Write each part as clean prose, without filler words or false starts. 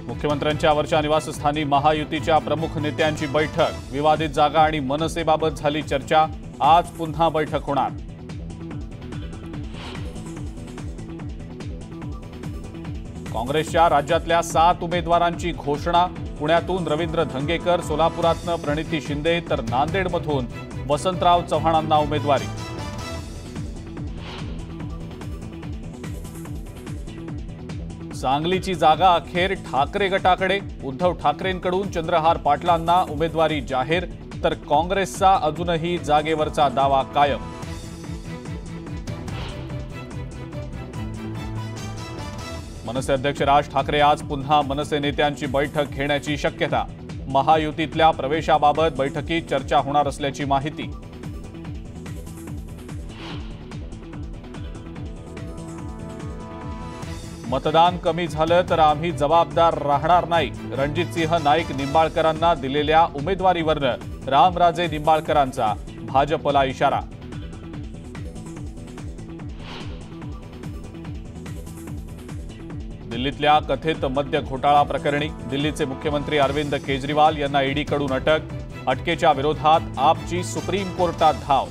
मुख्यमंत्र्यांच्या वर्षा निवासस्थानी महायुतीच्या प्रमुख नेत्यांची बैठक, विवादित जागा आणि मनसेबाबत झाली चर्चा। आज पुन्हा बैठक होणार। काँग्रेसच्या राज्यातल्या 7 उमेदवारांची घोषणा। पुण्यातून रवींद्र धंगेकर, सोलापुरातून प्रणिती शिंदे तर नांदेडमधून वसंतराव चव्हाणांना उमेदवारी। सांगलीची जागा अखेर ठाकरे गटाकडे। उद्धव ठाकरेंकडून चंद्रहार पाटलांना उमेदवारी जाहीर, तर काँग्रेसचा अजूनही जागेवरचा दावा कायम। मनसे अध्यक्ष राज ठाकरे आज पुन्हा मनसे नेत्यांची बैठक घेण्याची शक्यता। महायुतीतल्या प्रवेशाबाबत बैठकीत चर्चा होणार असल्याची माहिती। मतदान कमी झालं तर आम्ही जबाबदार राहणार नाही। रणजितसिंह नाईक निंबाळकरांना दिलेल्या उमेदवारीवरनं रामराजे निंबाळकरांचा भाजपला इशारा। दिल्लीतल्या कथित मद्य घोटाळा प्रकरणी दिल्लीचे मुख्यमंत्री अरविंद केजरीवाल यांना ईडीकडून अटक। अटकेच्या विरोधात आपची सुप्रीम कोर्टात धाव।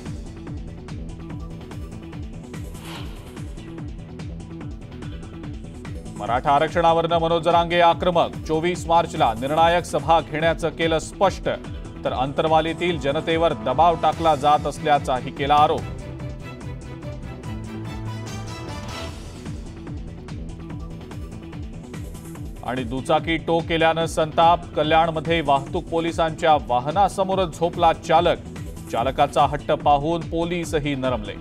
मराठा आरक्षणावरनं मनोज जरांगे आक्रमक। 24 मार्चला निर्णायक सभा घेण्याचं केलं स्पष्ट, तर अंतरवालीतील जनतेवर दबाव टाकला जात असल्याचाही केला आरोप। आणि दुचाकी टो केल्यानं संताप। कल्याणमध्ये वाहतूक पोलिसांच्या वाहनासमोरच झोपला चालक। चालकाचा हट्ट पाहून पोलीसही नरमले।